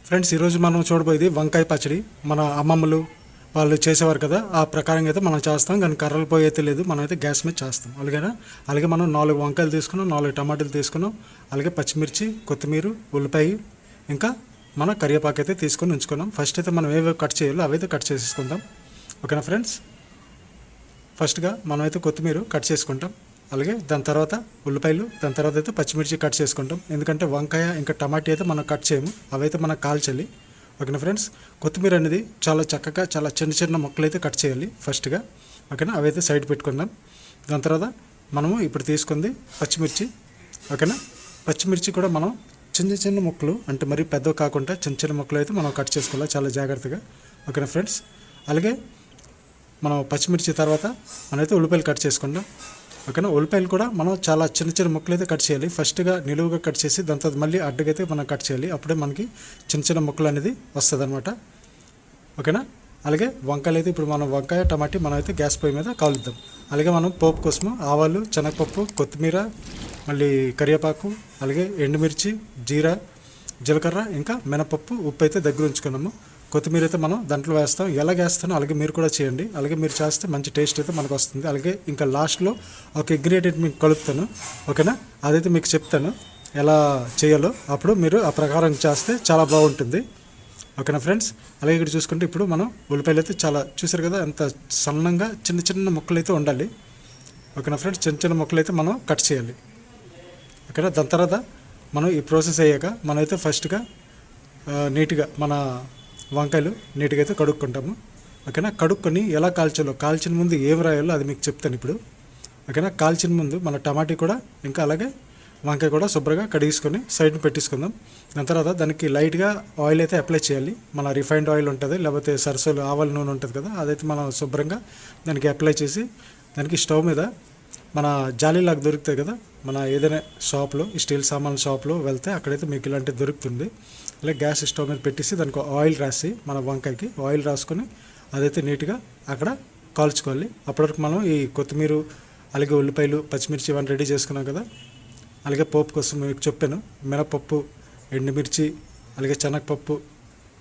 Friends, ఈరోజు మనం చూడబోయేది వంకాయ పచ్చడి. మన అమ్మమ్మలు వాళ్ళు చేసేవారు కదా, ఆ ప్రకారంగా అయితే మనం చేస్తాం. కానీ కర్రలు పోయి అయితే లేదు, మనం అయితే గ్యాస్ మీద చేస్తాం. అలాగే మనం 4 వంకాయలు తీసుకున్నాం, 4 టమాటాలు తీసుకున్నాం, అలాగే పచ్చిమిర్చి, కొత్తిమీర, ఉల్లిపాయ, ఇంకా మన కరివేపాకు అయితే తీసుకొని ఉంచుకున్నాం. ఫస్ట్ అయితే మనం ఏవేవి కట్ చేయాలో అవైతే కట్ చేసేసుకుందాం. ఓకేనా ఫ్రెండ్స్? ఫస్ట్గా మనం అయితే కొత్తిమీర కట్ చేసుకుంటాం, అలాగే దాని తర్వాత ఉల్లిపాయలు, దాని తర్వాత అయితే పచ్చిమిర్చి కట్ చేసుకుంటాం. ఎందుకంటే వంకాయ ఇంకా టమాటా అయితే మనం కట్ చేయము, అవైతే మనం కాల్చాలి. ఓకేనా ఫ్రెండ్స్? కొత్తిమీర అనేది చాలా చక్కగా చాలా చిన్న చిన్న ముక్కలు అయితే కట్ చేయాలి ఫస్ట్గా. ఓకేనా? అవైతే సైడ్ పెట్టుకుందాం. దాని తర్వాత మనము ఇప్పుడు తీసుకుంది పచ్చిమిర్చి. ఓకేనా? పచ్చిమిర్చి కూడా మనం చిన్న చిన్న ముక్కలు, అంటే మరీ పెద్దవి కాకుండా చిన్న చిన్న ముక్కలు అయితే మనం కట్ చేసుకోవాలి చాలా జాగ్రత్తగా. ఓకేనా ఫ్రెండ్స్? అలాగే మనం పచ్చిమిర్చి తర్వాత మనమైతే ఉల్లిపాయలు కట్ చేసుకుందాం. ఓకేనా? ఉల్లిపాయలు కూడా మనం చాలా చిన్న చిన్న ముక్కలు అయితే కట్ చేయాలి. ఫస్ట్గా నిలువుగా కట్ చేసి దాని తర్వాత మళ్ళీ అడ్డుగైతే మనం కట్ చేయాలి. అప్పుడే మనకి చిన్న చిన్న ముక్కలు అనేది వస్తుంది అనమాట. ఓకేనా? అలాగే వంకాయలు అయితే ఇప్పుడు మనం వంకాయ టమాటీ మనం అయితే గ్యాస్ పొయ్యి మీద కాలుద్దాం. అలాగే మనం పోపు కోసము ఆవాలు, శనగపప్పు, కొత్తిమీర, మళ్ళీ కరివేపాకు, అలాగే ఎండుమిర్చి, జీలకర్ర, ఇంకా మినపప్పు, ఉప్పు అయితే దగ్గర ఉంచుకున్నాము. కొత్తిమీర అయితే మనం దాంట్లో వేస్తాం. ఎలా వేస్తానో అలాగే మీరు కూడా చేయండి. అలాగే మీరు చేస్తే మంచి టేస్ట్ అయితే మనకు వస్తుంది. అలాగే ఇంకా లాస్ట్లో ఒక ఇంగ్రీడియంట్ మీకు కలుపుతాను. ఓకేనా? అదైతే మీకు చెప్తాను ఎలా చేయాలో. అప్పుడు మీరు ఆ ప్రకారం చేస్తే చాలా బాగుంటుంది. ఓకేనా ఫ్రెండ్స్? అలాగే ఇక్కడ చూసుకుంటే ఇప్పుడు మనం ఉల్లిపాయలు అయితే చాలా చూసారు కదా, ఎంత సన్నంగా చిన్న చిన్న ముక్కలు అయితే ఉండాలి. ఓకేనా ఫ్రెండ్స్? చిన్న చిన్న ముక్కలు అయితే మనం కట్ చేయాలి. ఓకేనా? దాని తర్వాత మనం ఈ ప్రాసెస్ అయ్యాక మనమైతే ఫస్ట్గా నీట్గా మన వంకాయలు నీట్గా అయితే కడుక్కుంటాము. ఓకేనా? కడుక్కొని ఎలా కాల్చాలో, కాల్చిన ముందు ఏం రాయాలో అది మీకు చెప్తాను ఇప్పుడు. ఓకేనా? కాల్చిన ముందు మన టమాటీ కూడా ఇంకా అలాగే వంకాయ కూడా శుభ్రంగా కడిగేసుకొని సైడ్ని పెట్టేసుకుందాం. దాని తర్వాత దానికి లైట్గా ఆయిల్ అయితే అప్లై చేయాలి. మన రిఫైన్డ్ ఆయిల్ ఉంటుంది, లేకపోతే సరసోలు ఆవాల నూనె ఉంటుంది కదా, అదైతే మనం శుభ్రంగా దానికి అప్లై చేసి దానికి స్టవ్ మీద మన జాలీలాగా దొరుకుతాయి కదా, మన ఏదైనా షాప్లో స్టీల్ సామాన్ల షాప్లో వెళ్తే అక్కడైతే మీకు ఇలాంటివి దొరుకుతుంది. అలాగే గ్యాస్ స్టవ్ మీద పెట్టేసి దానికి ఆయిల్ రాసి మన వంకాయకి ఆయిల్ రాసుకొని అదైతే నీట్గా అక్కడ కాల్చుకోవాలి. అప్పటివరకు మనం ఈ కొత్తిమీర, అలాగే ఉల్లిపాయలు, పచ్చిమిర్చి ఇవన్నీ రెడీ చేసుకున్నాం కదా. అలాగే పోపు కోసం మీకు చెప్పాను, మినపప్పు, ఎండుమిర్చి, అలాగే శనగపప్పు,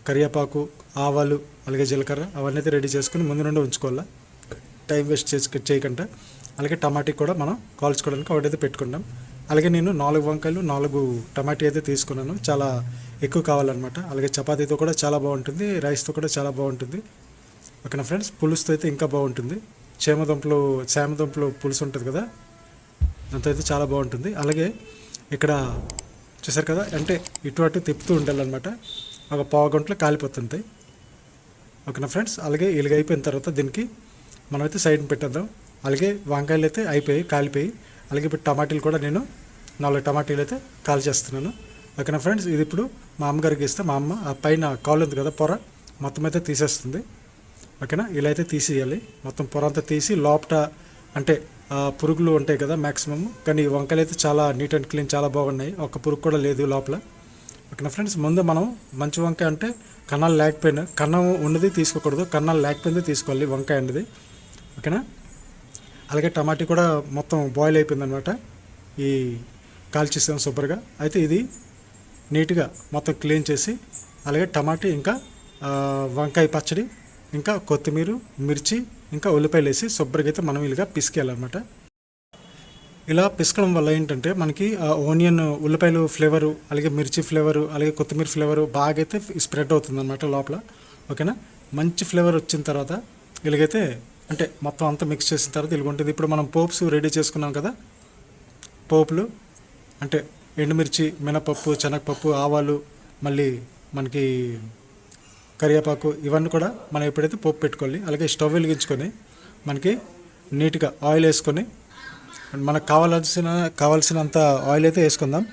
కరివేపాకు, ఆవాలు, అలాగే జీలకర్ర అవన్నీ అయితే రెడీ చేసుకుని ముందు నుండి ఉంచుకోవాలా, టైం వేస్ట్ చేయకుండా. అలాగే టమాటీ కూడా మనం కాల్చుకోవడానికి ఒకటైతే పెట్టుకుంటాం. అలాగే నేను 4 వంకాయలు, 4 టమాటీ అయితే తీసుకున్నాను. చాలా ఎక్కువ కావాలన్నమాట. అలాగే చపాతీతో కూడా చాలా బాగుంటుంది, రైస్తో కూడా చాలా బాగుంటుంది. ఓకేనా ఫ్రెండ్స్? పులుసుతో అయితే ఇంకా బాగుంటుంది. శామదుంపలు పులుసు ఉంటుంది కదా, దాంతో అయితే చాలా బాగుంటుంది. అలాగే ఇక్కడ చూసారు కదా, అంటే ఇటు అటు తిప్పుతూ ఉండాలన్నమాట. ఒక పావు గంటలో కాలిపోతుంది. ఓకేనా ఫ్రెండ్స్? అలాగే ఇలాగ అయిపోయిన తర్వాత దీనికి మనమైతే సైడ్ని పెట్టేద్దాం. అలాగే వంకాయలు అయితే కాలిపోయి, అలాగే ఇప్పుడు టమాటీలు కూడా నేను 4 టమాటీలు అయితే కాల్చేస్తున్నాను. ఓకేనా ఫ్రెండ్స్? ఇది ఇప్పుడు మా అమ్మగారికి ఇస్తే మా అమ్మ ఆ పైన కాలు ఉంది కదా, పొర మొత్తం అయితే తీసేస్తుంది. ఓకేనా? ఇలా అయితే తీసేయాలి. మొత్తం పొర అంతా తీసి లోపల అంటే పురుగులు ఉంటాయి కదా మ్యాక్సిమం. కానీ ఈ వంకాయలు అయితే చాలా నీట్ అండ్ క్లీన్, చాలా బాగున్నాయి, ఒక్క పురుగు కూడా లేదు లోపల. ఓకేనా ఫ్రెండ్స్? ముందు మనం మంచి వంకాయ అంటే కన్నాలు లేకపోయినా, కన్నం ఉన్నది తీసుకోకూడదు, కన్నాలు లేకపోయింది తీసుకోవాలి వంకాయ అనేది. ఓకేనా? అలాగే టమాటీ కూడా మొత్తం బాయిల్ అయిపోయిందనమాట, ఈ కాల్చేసాం శుభ్రంగా. అయితే ఇది నీట్గా మొత్తం క్లీన్ చేసి, అలాగే టమాటీ, ఇంకా వంకాయ పచ్చడి, ఇంకా కొత్తిమీర, మిర్చి, ఇంకా ఉల్లిపాయలు వేసి శుభ్రంగా అయితే మనం ఇలాగా పిసికేయాలన్నమాట. ఇలా పిసకడం వల్ల ఏంటంటే మనకి ఆనియన్, ఉల్లిపాయలు ఫ్లేవరు, అలాగే మిర్చి ఫ్లేవరు, అలాగే కొత్తిమీర ఫ్లేవరు బాగా అయితే స్ప్రెడ్ అవుతుంది అనమాట లోపల. ఓకేనా? మంచి ఫ్లేవర్ వచ్చిన తర్వాత ఇలాగైతే అంటే మొత్తం అంతా మిక్స్ చేసిన తర్వాత ఇలాగ ఉంటుంది. ఇప్పుడు మనం పోప్స్ రెడీ చేసుకున్నాం కదా, పోపులు అంటే ఎండుమిర్చి, మినపప్పు, శనగపప్పు, ఆవాలు, మళ్ళీ మనకి కరివేపాకు, ఇవన్నీ కూడా మనం ఎప్పుడైతే పోపు పెట్టుకోవాలి. అలాగే స్టవ్ వెలిగించుకొని మనకి నీట్గా ఆయిల్ వేసుకొని మనకు కావాల్సినంత ఆయిల్ అయితే వేసుకుందాం.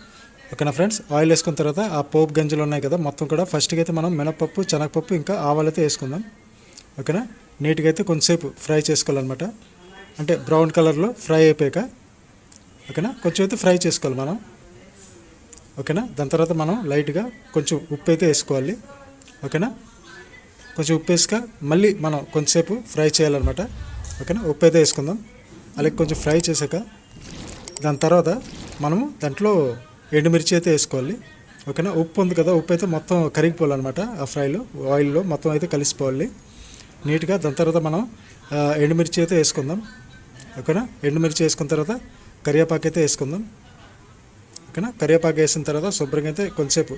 ఓకేనా ఫ్రెండ్స్? ఆయిల్ వేసుకున్న తర్వాత ఆ పోపు గంజలు ఉన్నాయి కదా మొత్తం కూడా ఫస్ట్గా అయితే మనం మినపప్పు, శనగపప్పు, ఇంకా ఆవాలు అయితే వేసుకుందాం. ఓకేనా? నీట్గా అయితే కొంచెంసేపు ఫ్రై చేసుకోవాలన్నమాట. అంటే బ్రౌన్ కలర్లో ఫ్రై అయిపోయాక ఓకేనా కొంచెం అయితే ఫ్రై చేసుకోవాలి మనం. ఓకేనా? దాని తర్వాత మనం లైట్గా కొంచెం ఉప్పు అయితే వేసుకోవాలి. ఓకేనా? కొంచెం ఉప్పు వేసుక మళ్ళీ మనం కొంచెంసేపు ఫ్రై చేయాలన్నమాట. ఓకేనా? ఉప్పు అయితే వేసుకుందాం. అలాగే కొంచెం ఫ్రై చేశాక దాని తర్వాత మనము దాంట్లో ఎండుమిర్చి అయితే వేసుకోవాలి. ఓకేనా. ఉప్పు ఉంది కదా, ఉప్పు అయితే మొత్తం కరిగిపోవాలన్నమాట. ఆ ఫ్రైలో ఆయిల్లో మొత్తం అయితే కలిసిపోవాలి నీట్గా. దాని తర్వాత మనం ఎండుమిర్చి అయితే వేసుకుందాం. ఓకేనా. ఎండుమిర్చి వేసుకున్న తర్వాత కరివేపాకు అయితే వేసుకుందాం. ఓకేనా. కరివేపాకు వేసిన తర్వాత శుభ్రంగా అయితే కొంచెంసేపు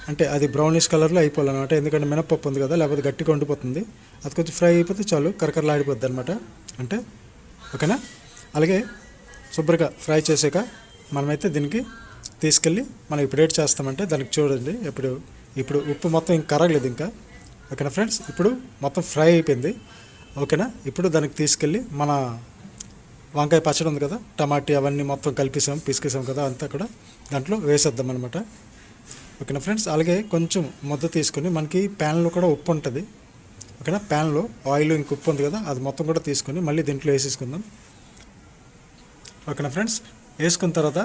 అంటే అది బ్రౌనిష్ కలర్లో అయిపోవాలన్నమాట. ఎందుకంటే మినపప్పు ఉంది కదా, లేకపోతే గట్టిగా వండిపోతుంది. అది కొంచెం ఫ్రై అయిపోతే చాలు, కరకరలాడిపోద్ది అనమాట. అంటే ఓకేనా. అలాగే శుభ్రంగా ఫ్రై చేసాక మనమైతే దీనికి తీసుకెళ్ళి మనం ఇప్పుడు ఏం చేస్తామంటే దానికి చూడండి, ఇప్పుడు ఉప్పు మొత్తం ఇంకా కరగలేదు ఇంకా. ఓకేనా ఫ్రెండ్స్, ఇప్పుడు మొత్తం ఫ్రై అయిపోయింది. ఓకేనా. ఇప్పుడు దానికి తీసుకెళ్ళి మన వంకాయ పచ్చడి ఉంది కదా, టమాటీ అవన్నీ మొత్తం కలిపేసాం, పిసికేసాం కదా, అంతా కూడా దాంట్లో వేసేద్దాం అనమాట. ఓకేనా ఫ్రెండ్స్. అలాగే కొంచెం ముద్ద తీసుకొని మనకి ప్యాన్లో కూడా ఉప్పు ఉంటుంది. ఓకేనా. ప్యాన్లో ఆయిల్ ఇంక ఉప్పు ఉంది కదా, అది మొత్తం కూడా తీసుకొని మళ్ళీ దీంట్లో వేసేసుకుందాం. ఓకేనా ఫ్రెండ్స్. వేసుకున్న తర్వాత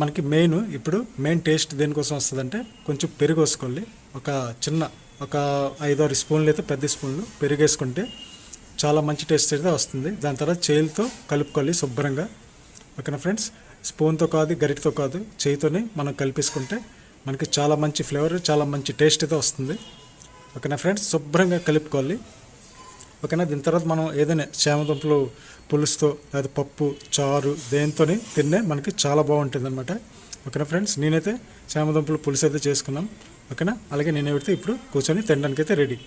మనకి మెయిన్ టేస్ట్ దేనికోసం వస్తుందంటే కొంచెం పెరుగు వేసుకోవాలి. ఒక 5-6 స్పూన్లు అయితే పెద్ద స్పూన్లు పెరుగు వేసుకుంటే చాలా మంచి టేస్ట్ అయితే వస్తుంది. దాని తర్వాత చేయితో కలుపుకోవాలి శుభ్రంగా. ఓకేనా ఫ్రెండ్స్. స్పూన్తో కాదు, గరిటతో కాదు, చేయితోనే మనం కలిపేసుకుంటే మనకి చాలా మంచి ఫ్లేవర్, చాలా మంచి టేస్ట్ అయితే వస్తుంది. ఓకేనా ఫ్రెండ్స్. శుభ్రంగా కలుపుకోవాలి. ఓకేనా. దీని తర్వాత మనం ఏదైనా చామదుంపలు పులుసుతో లేదా పప్పు చారు దేనితోనే తిన్నే మనకి చాలా బాగుంటుంది అనమాట. ఓకేనా ఫ్రెండ్స్. నేనైతే చామదుంపలు పులుసు అయితే చేసుకున్నాం. ఓకేనా. అలాగే నేనైతే ఇప్పుడు కూర్చొని తినడానికి అయితే రెడీ.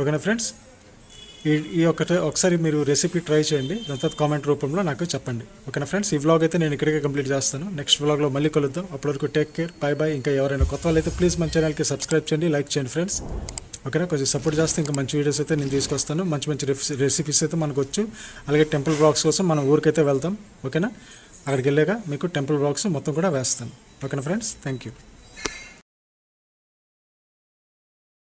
ఓకేనా ఫ్రెండ్స్. ఒకసారి మీరు రెసిపీ ట్రై చేయండి, దాని తర్వాత కామెంట్ రూపంలో నాకు చెప్పండి. ఓకేనా ఫ్రెండ్స్. ఈ వ్లాగ్ అయితే నేను ఇక్కడికే కంప్లీట్ చేస్తాను. నెక్స్ట్ వ్లాగ్లో మళ్ళీ కలుద్దాం. అప్పటివరకు టేక్ కేర్, బై బై. ఇంకా ఎవరైనా కొత్త వాళ్ళు అయితే ప్లీజ్ మన ఛానల్కి సబ్స్క్రైబ్ చేయండి, లైక్ చేయండి ఫ్రెండ్స్. ఓకేనా. కొంచెం సపోర్ట్ చేస్తే ఇంకా మంచి వీడియోస్ అయితే నేను తీసుకొస్తాను. మంచి రెసిపీస్ అయితే మనకు వచ్చు. అలాగే టెంపుల్ బ్లాగ్స్ కోసం మనం ఊరికైతే వెళ్తాం. ఓకేనా. అక్కడికి వెళ్ళాక మీకు టెంపుల్ బ్లాగ్స్ మొత్తం కూడా వేస్తాను. ఓకేనా ఫ్రెండ్స్. Thank you.